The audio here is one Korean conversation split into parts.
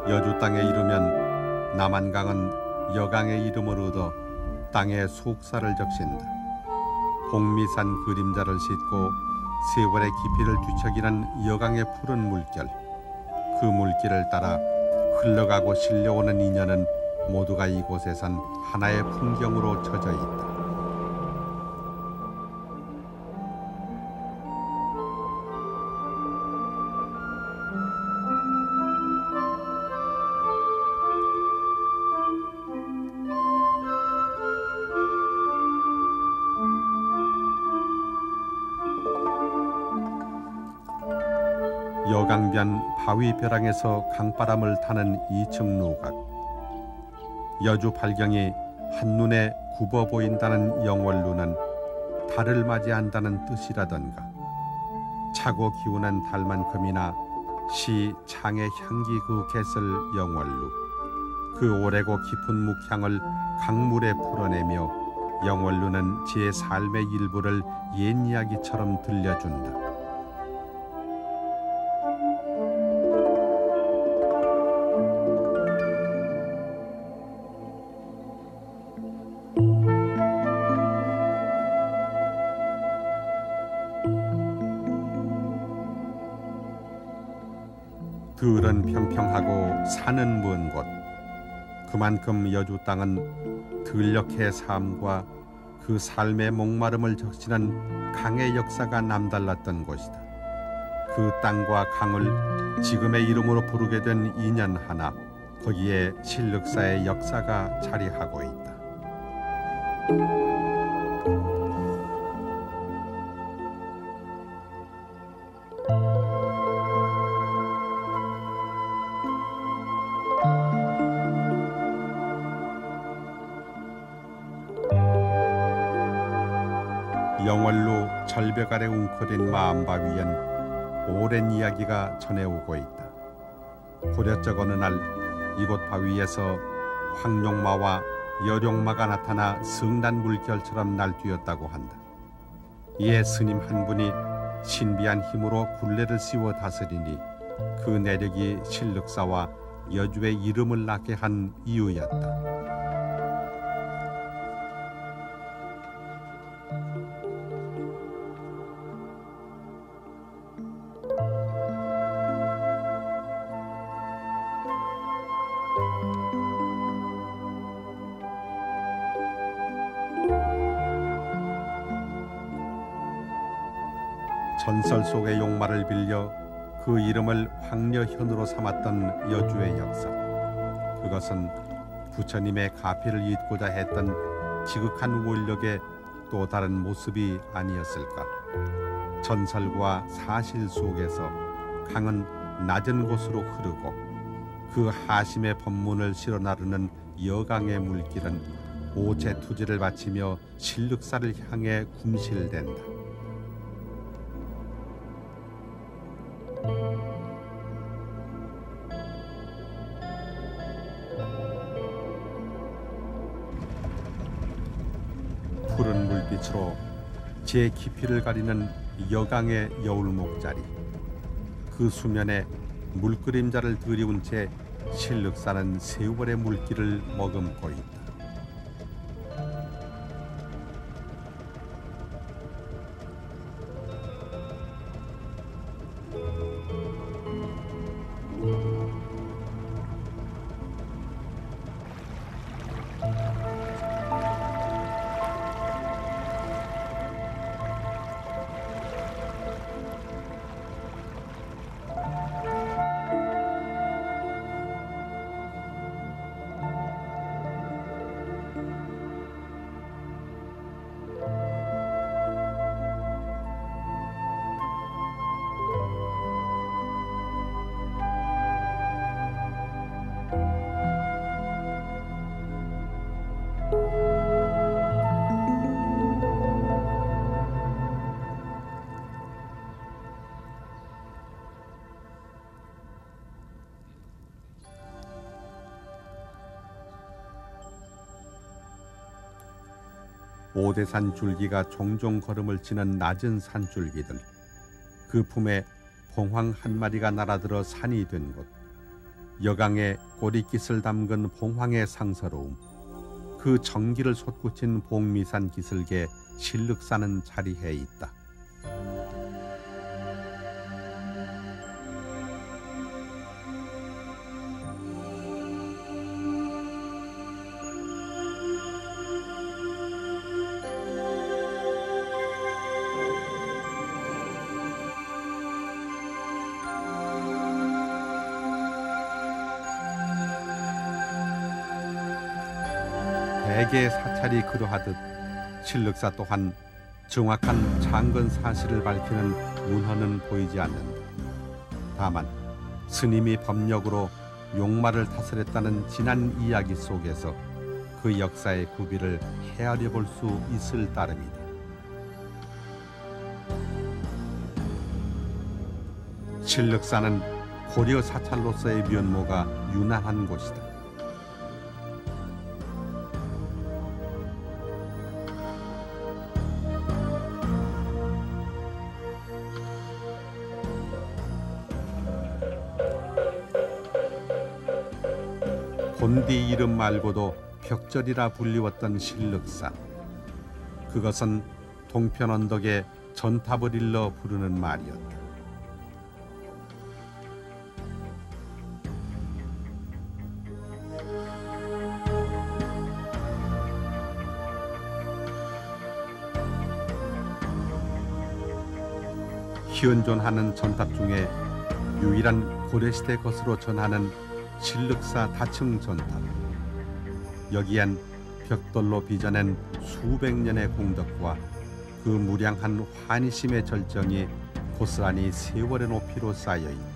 여주 땅에 이르면 남한강은 여강의 이름을 얻어 땅에 속사를 적신다. 복미산 그림자를 싣고 세월의 깊이를 뒤척이는 여강의 푸른 물결, 그 물길을 따라 흘러가고 실려오는 인연은 모두가 이곳에선 하나의 풍경으로 젖어 있다. 여강변 바위 벼랑에서 강바람을 타는 2층 누각. 여주 팔경이 한눈에 굽어 보인다는 영월루는 달을 맞이한다는 뜻이라던가, 차고 기우는 달만큼이나 시 창의 향기 그윽했을 영월루. 그 오래고 깊은 묵향을 강물에 풀어내며 영월루는 제 삶의 일부를 옛 이야기처럼 들려준다. 들은 평평하고 산은 먼 곳. 그만큼 여주 땅은 들녘의 삶과 그 삶의 목마름을 적시는 강의 역사가 남달랐던 곳이다. 그 땅과 강을 지금의 이름으로 부르게 된 인연 하나, 거기에 신륵사의 역사가 자리하고 있다. 영월루 절벽 아래 웅크린 마음바 위엔 오랜 이야기가 전해오고 있다. 고려적 어느 날 이곳 바위에서 황룡마와 여룡마가 나타나 성난 물결처럼 날뛰었다고 한다. 이에 스님 한 분이 신비한 힘으로 굴레를 씌워 다스리니 그 내력이 신륵사와 여주의 이름을 낳게 한 이유였다. 전설 속의 용마를 빌려 그 이름을 황려현으로 삼았던 여주의 역사. 그것은 부처님의 가피를 잇고자 했던 지극한 원력의 또 다른 모습이 아니었을까. 전설과 사실 속에서 강은 낮은 곳으로 흐르고 그 하심의 법문을 실어 나르는 여강의 물길은 오체 투지를 바치며 신륵사를 향해 궁실된다. 푸른 물빛으로 제 깊이를 가리는 여강의 여울목자리. 그 수면에 물그림자를 들이운 채 신륵사는 세월의 물길을 머금고 있다. 오대산 줄기가 종종 걸음을 치는 낮은 산줄기들. 그 품에 봉황 한 마리가 날아들어 산이 된 곳. 여강에 꼬리깃을 담근 봉황의 상서로움, 그 정기를 솟구친 복미산 기슭에 실륵사는 자리해 있다. 대개의 사찰이 그러하듯 실륵사 또한 정확한 창건 사실을 밝히는 문헌은 보이지 않는다. 다만 스님이 법력으로 용마를 다스렸다는 지난 이야기 속에서 그 역사의 구비를 헤아려 볼 수 있을 따름이다. 실륵사는 고려 사찰로서의 면모가 유난한 곳이다. 본디 이름 말고도 벽절이라 불리웠던 실륵사. 그것은 동편 언덕에 전탑을 일러 부르는 말이었다. 현존하는 전탑 중에 유일한 고려시대 것으로 전하는 실륵사 다층 전탑. 여기엔 벽돌로 빚어낸 수백 년의 공덕과 그 무량한 환희심의 절정이 고스란히 세월의 높이로 쌓여 있다.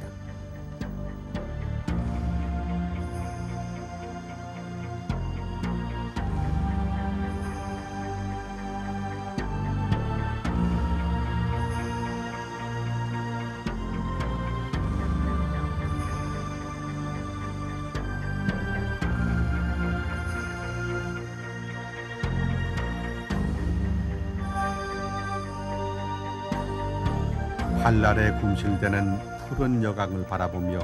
한날에 궁실대는 푸른 여강을 바라보며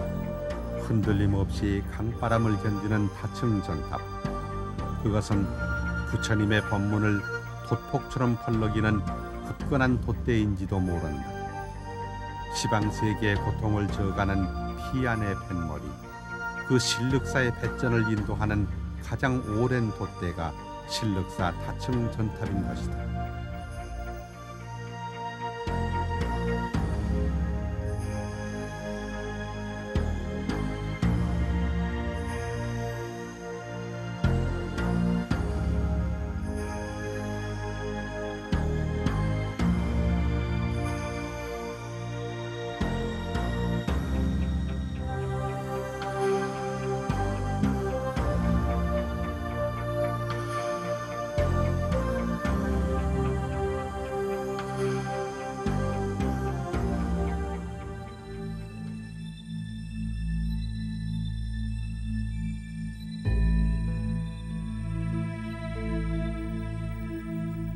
흔들림 없이 강바람을 견디는 다층 전탑. 그것은 부처님의 법문을 돛폭처럼 펄럭이는 굳건한 돛대인지도 모른다. 시방세계의 고통을 저어가는 피안의 뱃머리, 그 실륵사의 배전을 인도하는 가장 오랜 돛대가 실륵사 다층 전탑인 것이다.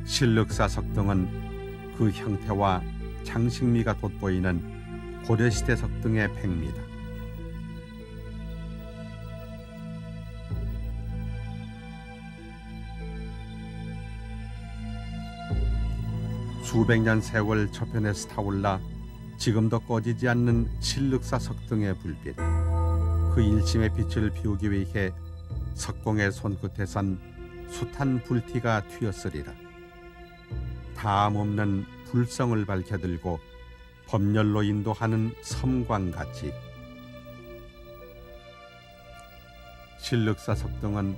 실륵사 석등은 그 형태와 장식미가 돋보이는 고려시대 석등의 팽미다. 수백 년 세월 저편에서 타올라 지금도 꺼지지 않는 실륵사 석등의 불빛. 그 일심의 빛을 비우기 위해 석공의 손끝에선 숱한 불티가 튀었으리라. 다함없는 불성을 밝혀들고 법렬로 인도하는 섬광같이. 실륵사 석등은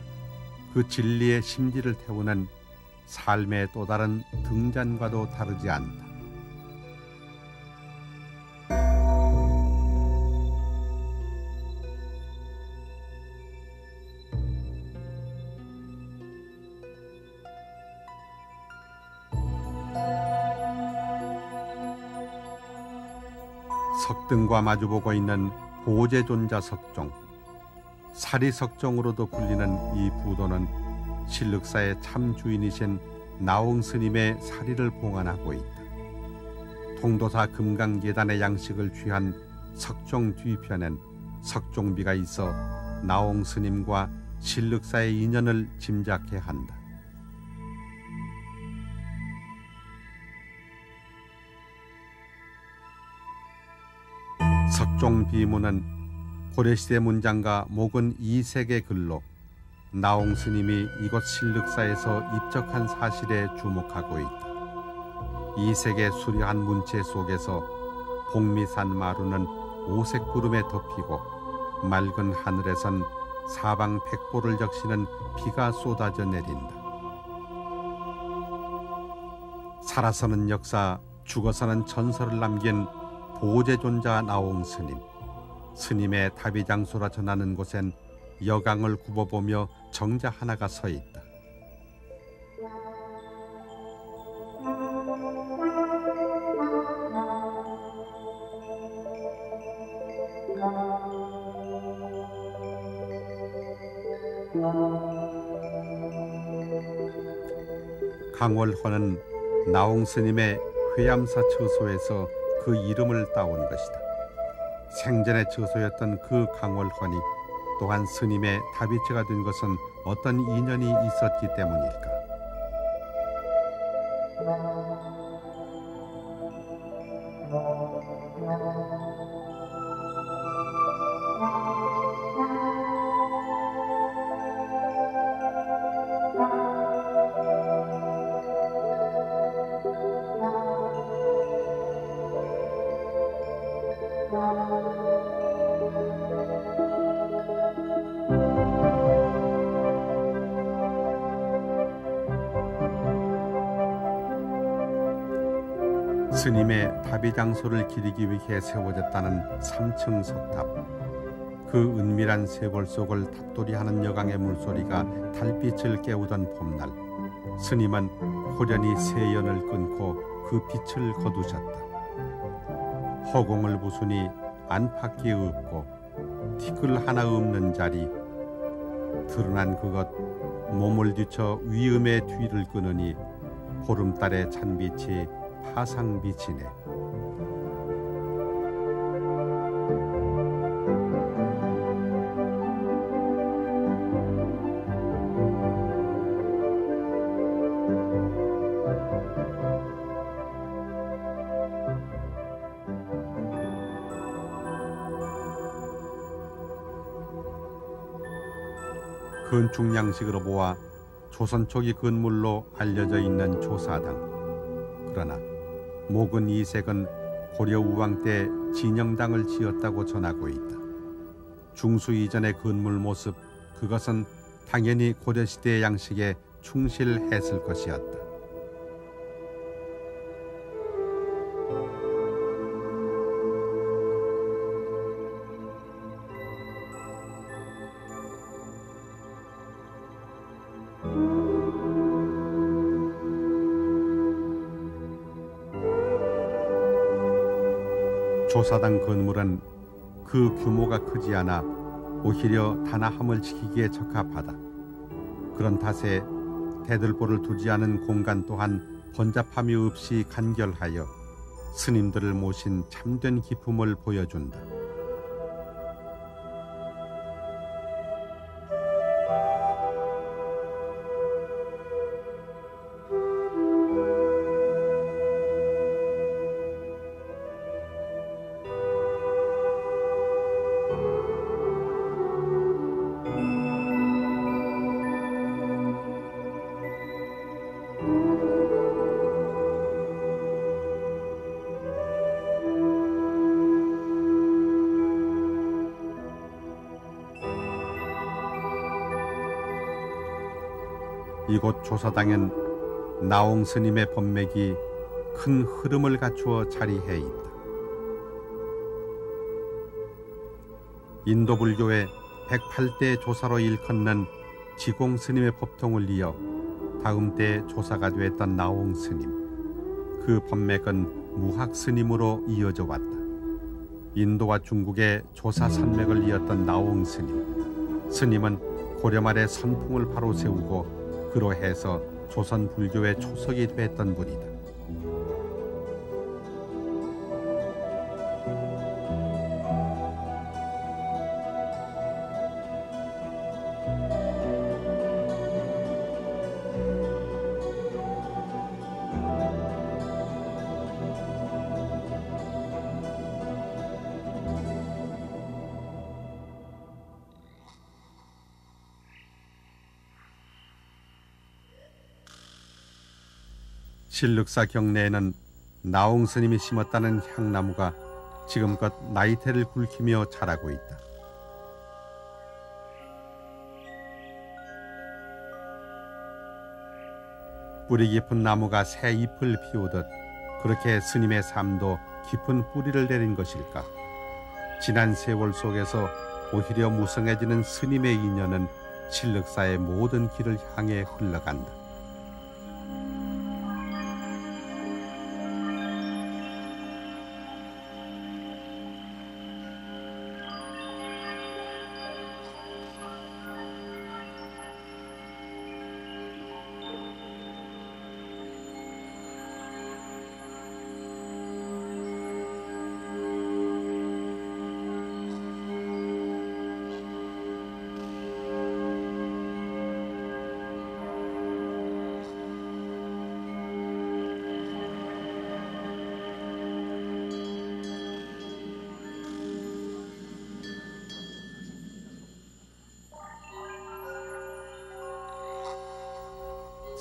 그 진리의 심지를 태우는 삶의 또 다른 등잔과도 다르지 않다. 석등과 마주보고 있는 보제존자 석종, 사리석종으로도 불리는 이 부도는 실륵사의 참 주인이신 나홍 스님의 사리를 봉안하고 있다. 통도사 금강계단의 양식을 취한 석종 뒤편엔 석종비가 있어 나홍 스님과 신륵사의 인연을 짐작해 한다. 석종비문은 고려시대 문장가 목은 이색의 글로 나홍 스님이 이곳 신륵사에서 입적한 사실에 주목하고 있다. 이색의 수려한 문체 속에서 복미산 마루는 오색 구름에 덮이고 맑은 하늘에선 사방백보를 적시는 비가 쏟아져 내린다. 살아서는 역사, 죽어서는 전설을 남긴 보제존자 나홍 스님. 스님의 다비장소라 전하는 곳엔 여강을 굽어보며 정자 하나가 서 있다. 강월헌은 나홍 스님의 회암사 처소에서 그 이름을 따온 것이다. 생전의 처소였던 그 강월헌이 또한 스님의 다비치가 된 것은 어떤 인연이 있었기 때문일까? 스님의 다비장소를 기리기 위해 세워졌다는 3층 석탑. 그 은밀한 세월 속을 탑돌이하는 여강의 물소리가 달빛을 깨우던 봄날, 스님은 호련히 세연을 끊고 그 빛을 거두셨다. 허공을 부수니 안팎이 없고 티끌 하나 없는 자리, 드러난 그것 몸을 뒤쳐 위음의 뒤를 끄느니 보름달의 찬빛이 파상비치네. 건축 양식으로 보아 조선 초기 건물로 알려져 있는 조사당. 그러나 목은 이색은 고려 우왕 때 진영당을 지었다고 전하고 있다. 중수 이전의 건물 모습, 그것은 당연히 고려시대의 양식에 충실했을 것이었다. 조사당 건물은 그 규모가 크지 않아 오히려 단아함을 지키기에 적합하다. 그런 탓에 대들보를 두지 않은 공간 또한 번잡함이 없이 간결하여 스님들을 모신 참된 기품을 보여준다. 이곳 조사당엔 나홍 스님의 법맥이 큰 흐름을 갖추어 자리해 있다. 인도 불교의 108대 조사로 일컫는 지공 스님의 법통을 이어 다음 때 조사가 되었던 나홍 스님. 그 법맥은 무학 스님으로 이어져 왔다. 인도와 중국의 조사 산맥을 이었던 나홍 스님. 스님은 고려 말에 선풍을 바로 세우고 그로 해서 조선 불교의 초석이 됐던 분이다. 신륵사 경내에는 나홍 스님이 심었다는 향나무가 지금껏 나이테를 굵히며 자라고 있다. 뿌리 깊은 나무가 새 잎을 피우듯 그렇게 스님의 삶도 깊은 뿌리를 내린 것일까? 지난 세월 속에서 오히려 무성해지는 스님의 인연은 신륵사의 모든 길을 향해 흘러간다.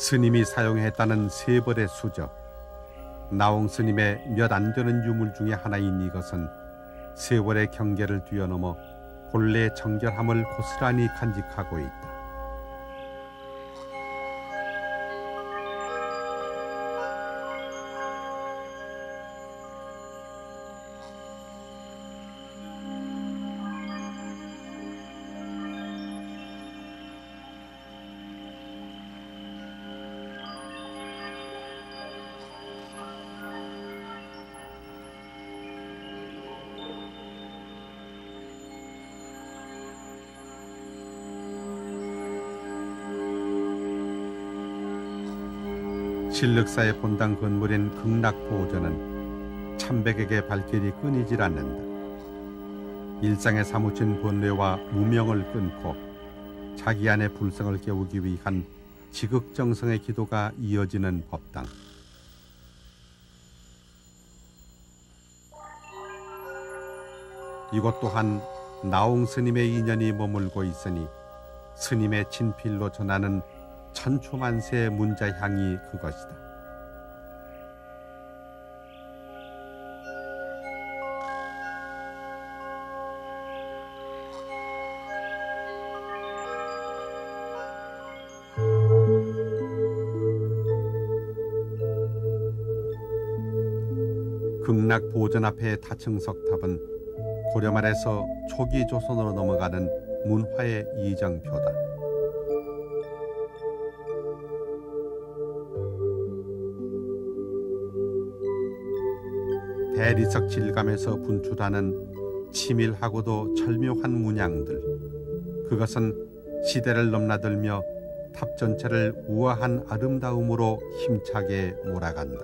스님이 사용했다는 세 벌의 수저, 나홍 스님의 몇 안 되는 유물 중에 하나인 이것은 세월의 경계를 뛰어넘어 본래의 정결함을 고스란히 간직하고 있다. 신륵사의 본당 건물인 극락보호전은 참백에게 발길이 끊이질 않는다. 일상에 사무친 본뇌와 무명을 끊고 자기 안의 불성을 깨우기 위한 지극정성의 기도가 이어지는 법당. 이곳 또한 나홍 스님의 인연이 머물고 있으니 스님의 친필로 전하는 천초만세의 문자향이 그것이다. 극락보전 앞의 다층석탑은 고려 말에서 초기 조선으로 넘어가는 문화의 이정표다. 대리석 질감에서 분출하는 치밀하고도 절묘한 문양들, 그것은 시대를 넘나들며 탑 전체를 우아한 아름다움으로 힘차게 몰아간다.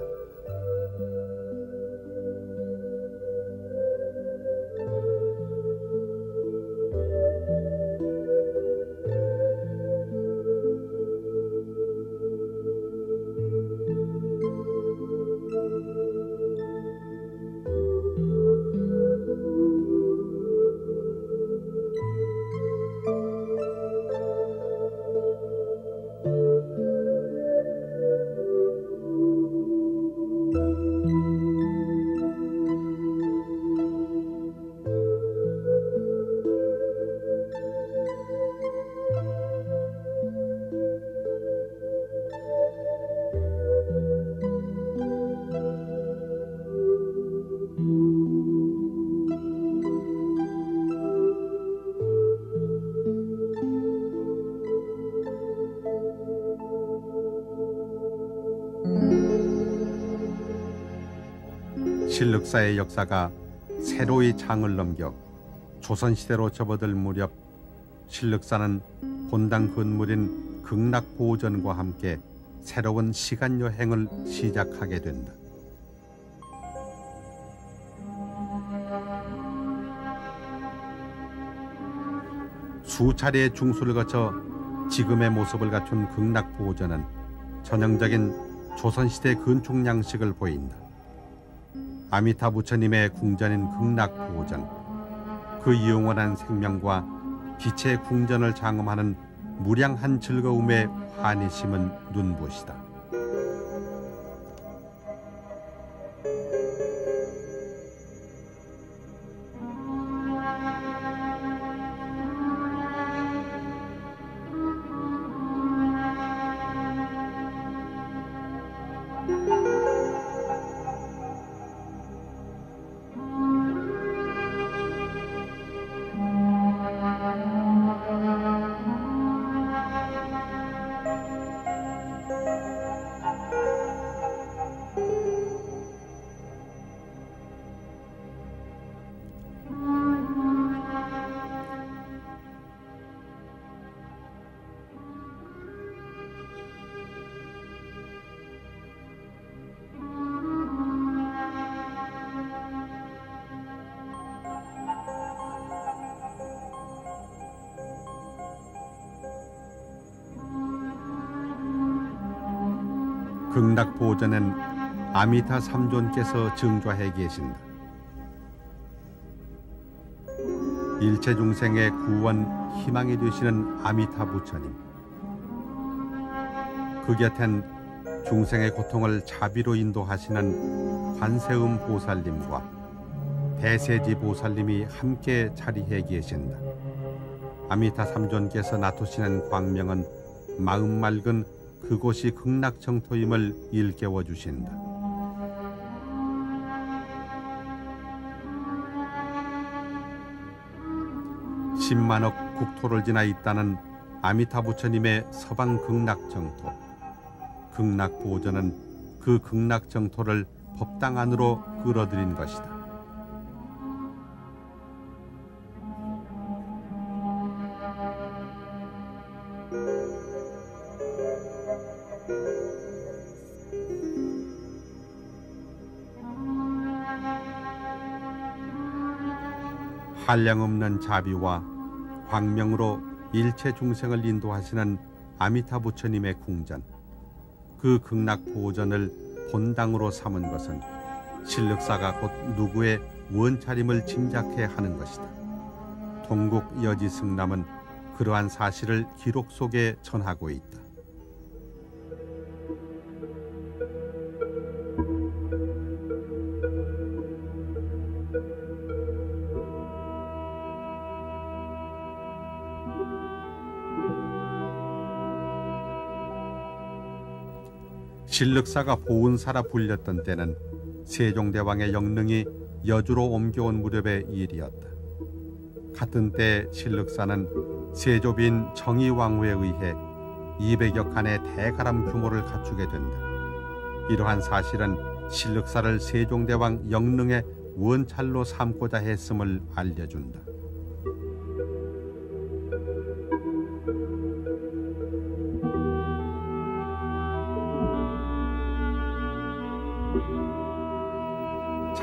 신륵사의 역사가 새로이 장을 넘겨 조선시대로 접어들 무렵 신륵사는 본당 건물인 극락보호전과 함께 새로운 시간여행을 시작하게 된다. 수차례의 중수를 거쳐 지금의 모습을 갖춘 극락보호전은 전형적인 조선시대 건축 양식을 보인다. 아미타 부처님의 궁전인 극락보호전, 그 영원한 생명과 빛의 궁전을 장엄하는 무량한 즐거움에 환히 심은 눈부시다. 극락보전엔 아미타 삼존께서 증좌해 계신다. 일체 중생의 구원 희망이 되시는 아미타 부처님. 그 곁엔 중생의 고통을 자비로 인도하시는 관세음 보살님과 대세지 보살님이 함께 자리해 계신다. 아미타 삼존께서 나투시는 광명은 마음 맑은 그곳이 극락정토임을 일깨워 주신다. 십만억 국토를 지나 있다는 아미타 부처님의 서방 극락정토. 극락보전은 그 극락정토를 법당 안으로 끌어들인 것이다. 한량없는 자비와 광명으로 일체 중생을 인도하시는 아미타 부처님의 궁전, 그 극락보전을 본당으로 삼은 것은 신륵사가 곧 누구의 원차림을 짐작해 하는 것이다. 동국 여지승남은 그러한 사실을 기록 속에 전하고 있다. 신륵사가 보은사라 불렸던 때는 세종대왕의 영릉이 여주로 옮겨온 무렵의 일이었다. 같은 때 신륵사는 세조빈 정의왕후에 의해 200여 칸의 대가람 규모를 갖추게 된다. 이러한 사실은 신륵사를 세종대왕 영릉의 원찰로 삼고자 했음을 알려준다.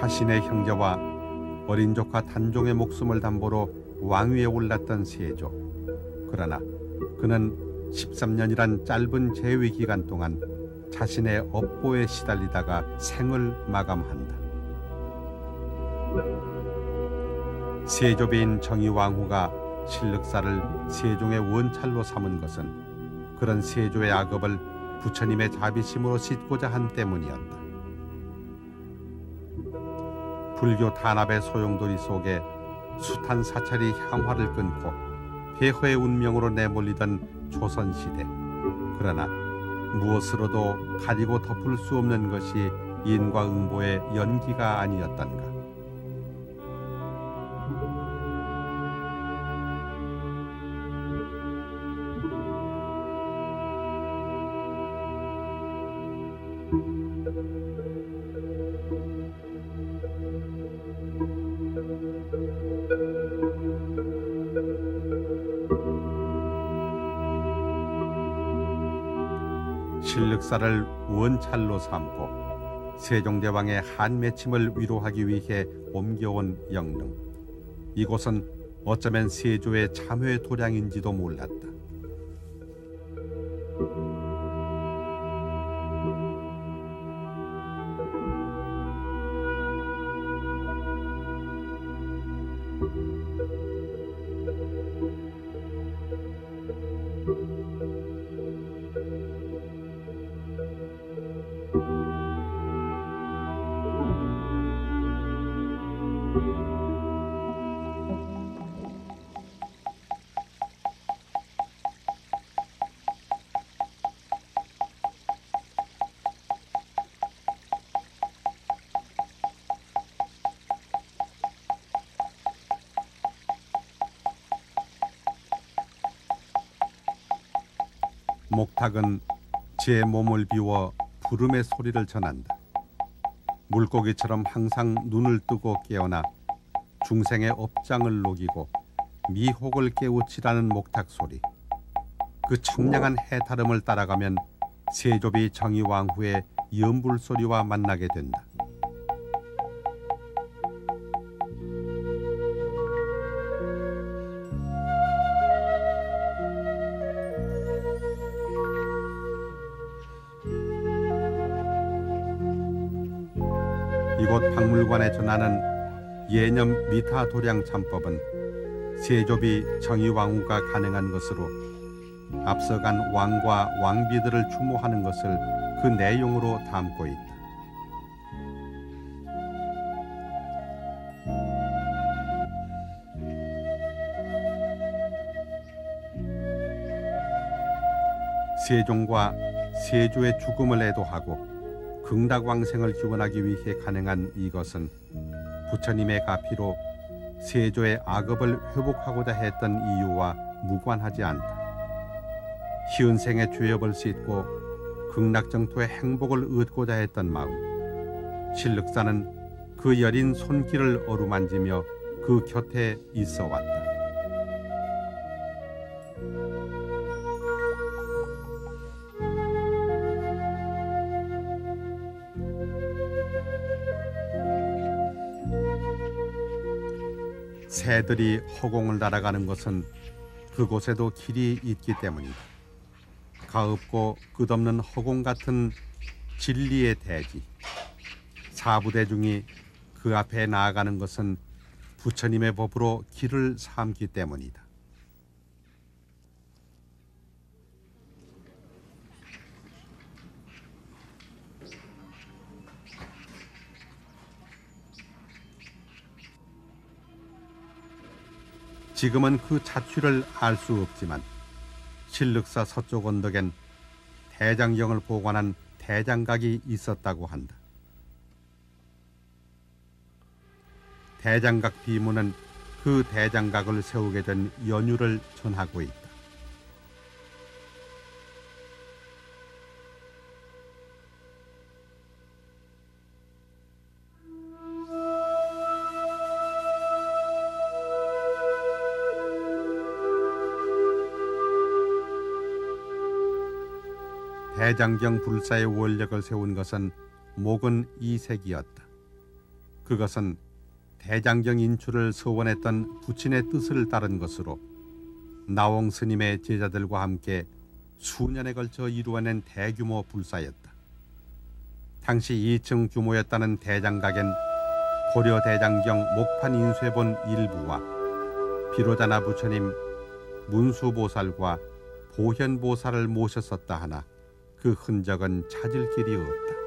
자신의 형제와 어린 조카 단종의 목숨을 담보로 왕위에 올랐던 세조. 그러나 그는 13년이란 짧은 재위 기간 동안 자신의 업보에 시달리다가 생을 마감한다. 세조비인 정의왕후가 신륵사를 세종의 원찰로 삼은 것은 그런 세조의 악업을 부처님의 자비심으로 씻고자 한 때문이었다. 불교 탄압의 소용돌이 속에 숱한 사찰이 향화를 끊고 폐허의 운명으로 내몰리던 조선시대. 그러나 무엇으로도 가리고 덮을 수 없는 것이 인과응보의 연기가 아니었던가. 신륵사를 원찰로 삼고 세종대왕의 한맺힘을 위로하기 위해 옮겨온 영릉. 이곳은 어쩌면 세조의 참회 도량인지도 몰랐다. 목탁은 제 몸을 비워 부름의 소리를 전한다. 물고기처럼 항상 눈을 뜨고 깨어나 중생의 업장을 녹이고 미혹을 깨우치라는 목탁 소리. 그 청량한 해타름을 따라가면 세조비 정의왕후의 연불 소리와 만나게 된다. 이곳 박물관에 전하는 예념 미타 도량 참법은 세조비 정의왕후가 가능한 것으로 앞서간 왕과 왕비들을 추모하는 것을 그 내용으로 담고 있다. 세종과 세조의 죽음을 애도하고 극락왕생을 기원하기 위해 가능한 이것은 부처님의 가피로 세조의 악업을 회복하고자 했던 이유와 무관하지 않다. 희은생의 죄업을 씻고 극락정토의 행복을 얻고자 했던 마음. 신륵사는 그 여린 손길을 어루만지며 그 곁에 있어 왔다. 새들이 허공을 날아가는 것은 그곳에도 길이 있기 때문이다. 가엾고 끝없는 허공 같은 진리의 대지, 사부대중이 그 앞에 나아가는 것은 부처님의 법으로 길을 삼기 때문이다. 지금은 그 자취를 알 수 없지만 신륵사 서쪽 언덕엔 대장경을 보관한 대장각이 있었다고 한다. 대장각 비문은 그 대장각을 세우게 된 연유를 전하고 있다. 대장경 불사의 원력을 세운 것은 목은 이색이었다. 그것은 대장경 인출을 서원했던 부친의 뜻을 따른 것으로 나홍 스님의 제자들과 함께 수년에 걸쳐 이루어낸 대규모 불사였다. 당시 2층 규모였다는 대장각엔 고려 대장경 목판 인쇄본 일부와 비로자나 부처님, 문수보살과 보현보살을 모셨었다 하나 그 흔적은 찾을 길이 없다.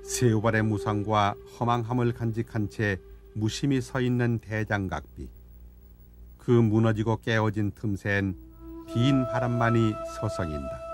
세우발의 무상과 허망함을 간직한 채 무심히 서 있는 대장각비. 그 무너지고 깨어진 틈새엔 빈 바람만이 서성인다.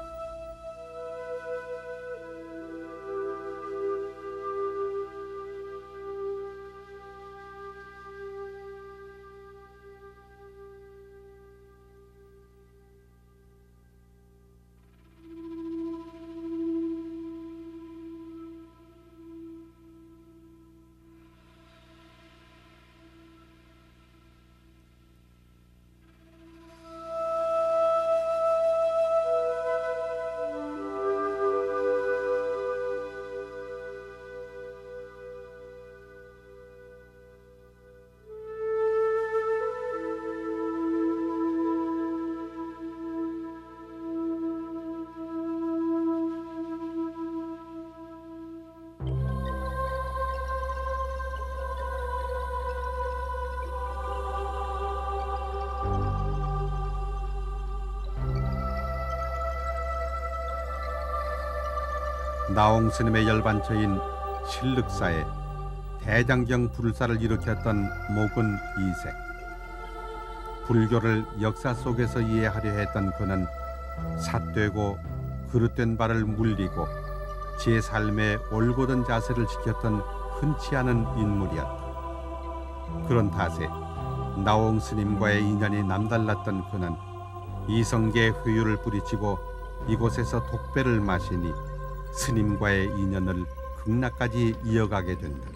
나홍 스님의 열반처인 신륵사에 대장경 불사를 일으켰던 목은 이색. 불교를 역사 속에서 이해하려 했던 그는 삿되고 그릇된 발을 물리고 제 삶의 올곧은 자세를 지켰던 흔치 않은 인물이었다. 그런 탓에 나홍 스님과의 인연이 남달랐던 그는 이성계 회유를 뿌리치고 이곳에서 독배를 마시니 스님과의 인연을 극락까지 이어가게 된다.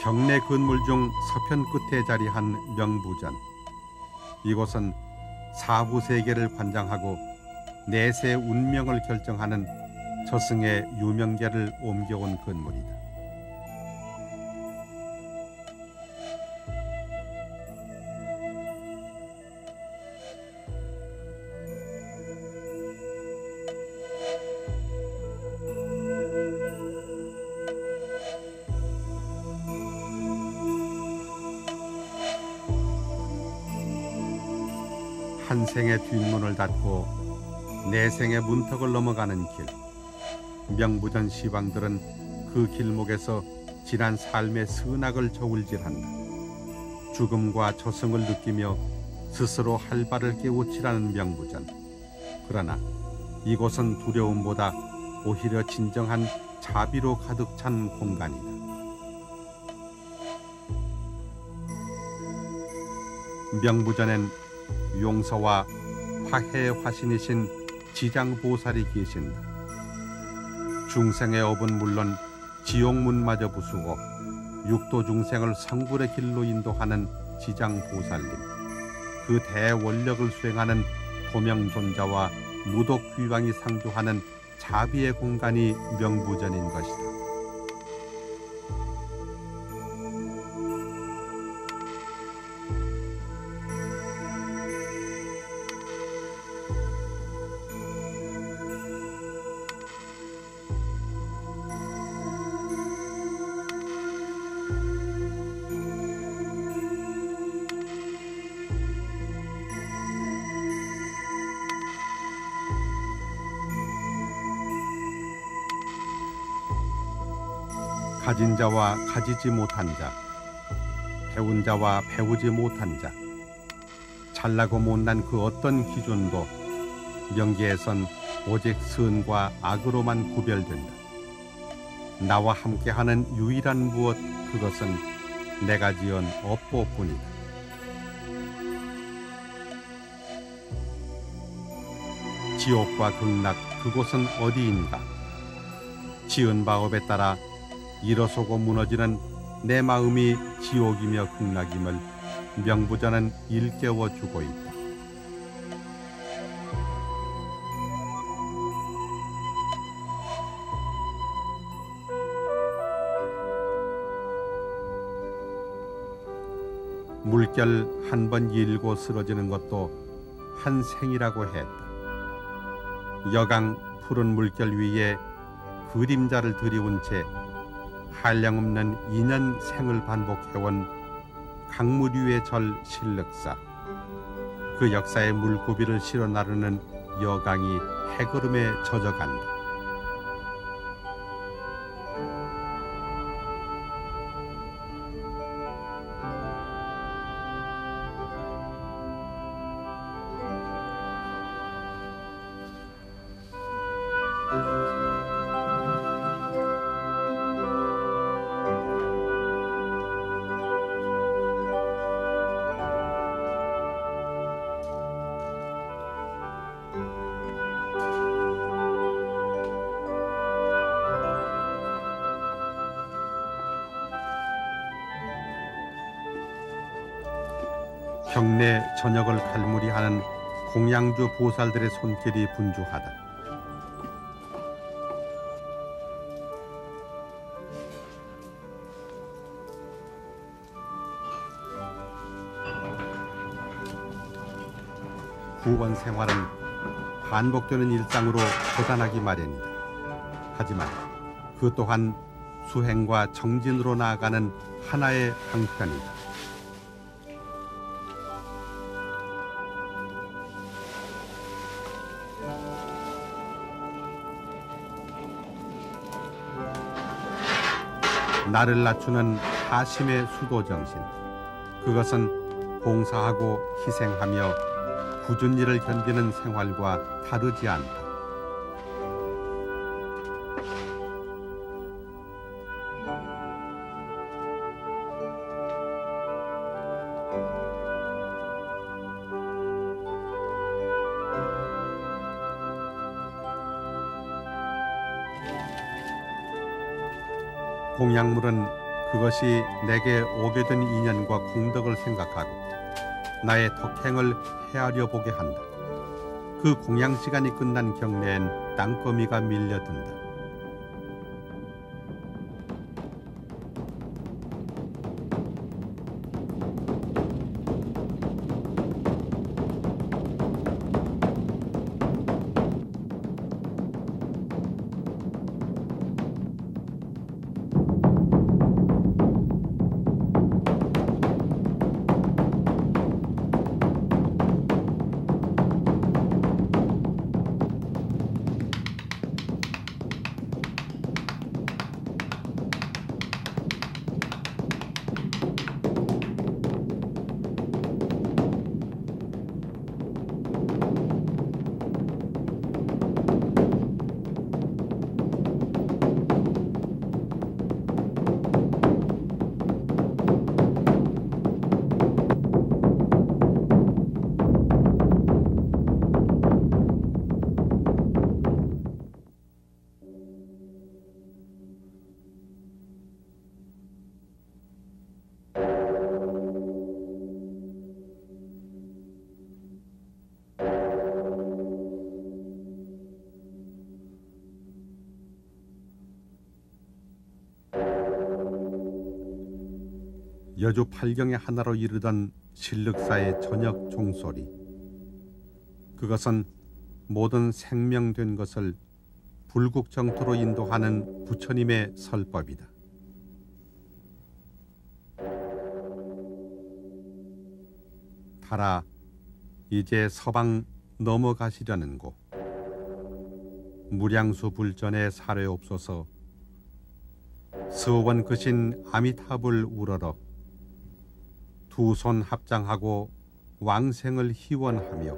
경내 건물 중 서편 끝에 자리한 명부전. 이곳은 사후 세계를 관장하고 내세 운명을 결정하는 저승의 유명계를 옮겨온 건물이다. 한 생의 뒷문을 닫고 내 생의 문턱을 넘어가는 길. 명부전 시방들은 그 길목에서 지난 삶의 선악을 저울질한다. 죽음과 저승을 느끼며 스스로 할 바를 깨우치라는 명부전. 그러나 이곳은 두려움보다 오히려 진정한 자비로 가득 찬 공간이다. 명부전엔 용서와 화해의 화신이신 지장보살이 계신다. 중생의 업은 물론 지옥문마저 부수고 육도 중생을 성불의 길로 인도하는 지장보살님, 그 대원력을 수행하는 도명존자와 무독귀왕이 상주하는 자비의 공간이 명부전인 것이다. 가진 자와 가지지 못한 자, 배운 자와 배우지 못한 자, 잘나고 못난 그 어떤 기준도 명계에선 오직 선과 악으로만 구별된다. 나와 함께하는 유일한 무엇, 그것은 내가 지은 업보뿐이다. 지옥과 극락, 그곳은 어디인가? 지은 바 업에 따라 일어서고 무너지는 내 마음이 지옥이며 극락임을 명부전은 일깨워주고 있다. 물결 한 번 일고 쓰러지는 것도 한 생이라고 했다. 여강 푸른 물결 위에 그림자를 드리운 채 한량없는 인연 생을 반복해온 강물 위의 절 실륵사, 그 역사의 물고비를 실어 나르는 여강이 해걸음에 젖어간다. 경내 저녁을 갈무리하는 공양주 보살들의 손길이 분주하다. 구원 생활은 반복되는 일상으로 고단하기 마련이다. 하지만 그 또한 수행과 정진으로 나아가는 하나의 방편이다. 나를 낮추는 하심의 수도정신, 그것은 봉사하고 희생하며 굳은 일을 견디는 생활과 다르지 않다. 공약물은 그것이 내게 오게 된 인연과 공덕을 생각하고 나의 덕행을 헤아려 보게 한다. 그 공양 시간이 끝난 경내엔 땅거미가 밀려든다. 여주 팔경의 하나로 이르던 신륵사의 저녁 종소리. 그것은 모든 생명된 것을 불국정토로 인도하는 부처님의 설법이다. 타라 이제 서방 넘어가시려는고. 무량수 불전에 사례옵소서. 서원 크신 아미타불 우러러 두 손 합장하고 왕생을 희원하며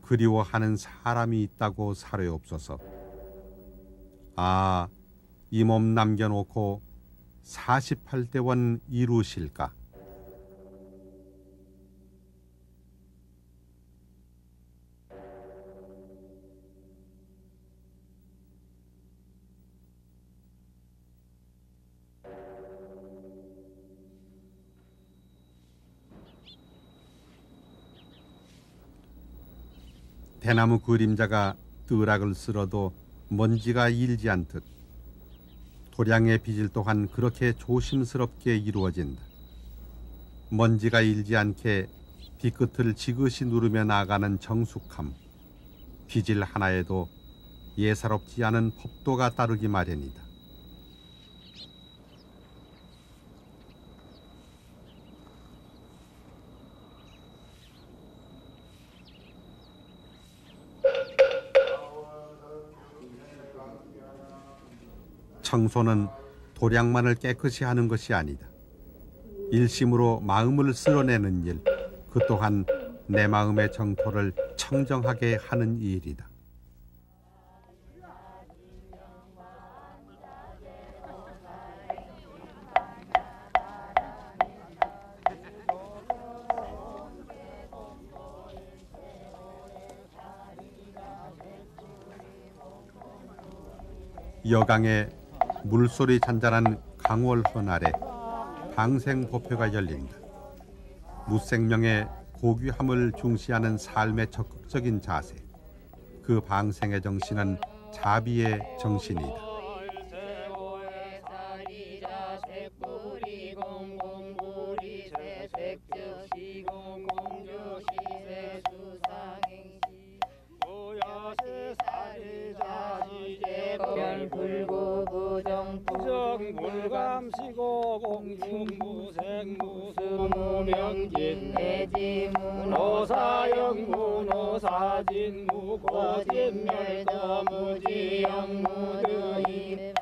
그리워하는 사람이 있다고 사례옵소서. 아, 이 몸 남겨놓고 48대원 이루실까? 대나무 그림자가 뜨락을 쓸어도 먼지가 일지 않듯 도량의 빚을 또한 그렇게 조심스럽게 이루어진다. 먼지가 일지 않게 빗끝을 지그시 누르며 나가는 정숙함. 빚을 하나에도 예사롭지 않은 법도가 따르기 마련이다. 청소는 도량만을 깨끗이 하는 것이 아니다. 일심으로 마음을 쓸어내는 일, 그 또한 내 마음의 정토를 청정하게 하는 일이다. 여강에 물소리 잔잔한 강월헌 아래 방생법회가 열린다. 무생명의 고귀함을 중시하는 삶의 적극적인 자세. 그 방생의 정신은 자비의 정신이다. 불감시고 공중무생무수무명진내지문 오사영문오사진무 고진멸도무지영무드임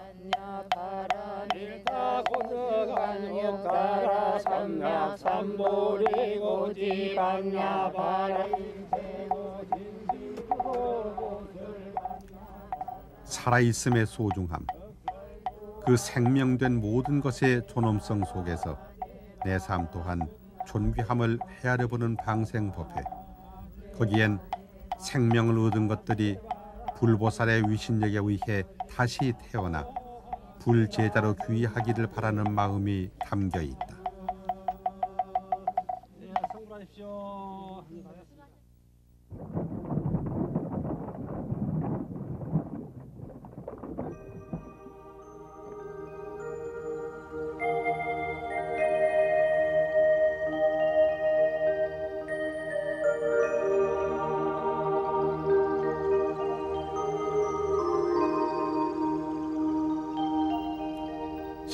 일타곤덕안욕가라 삼약삼보리고지반야바라 살아있음의 소중함. 그 생명된 모든 것의 존엄성 속에서 내 삶 또한 존귀함을 헤아려보는 방생법회. 거기엔 생명을 얻은 것들이 불보살의 위신력에 의해 다시 태어나 불제자로 귀하기를 바라는 마음이 담겨 있다. 네, 성불하십시오.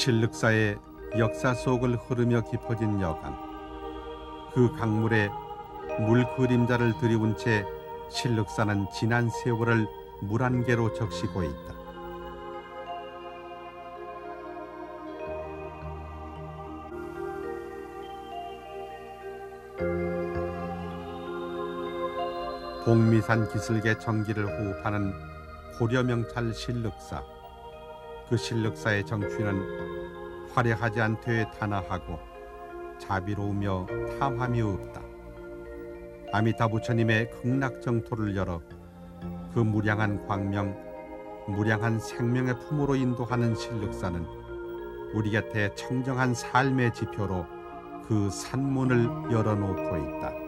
신륵사의 역사 속을 흐르며 깊어진 여간. 그 강물에 물 그림자를 들이운 채 신륵사는 지난 세월을 물안개로 적시고 있다. 복미산 기슭의 정기를 호흡하는 고려명찰 신륵사. 그 신륵사의 정취는 화려하지 않되 단아하고 자비로우며 탐함이 없다. 아미타 부처님의 극락정토를 열어 그 무량한 광명, 무량한 생명의 품으로 인도하는 신륵사는 우리 곁에 청정한 삶의 지표로 그 산문을 열어놓고 있다.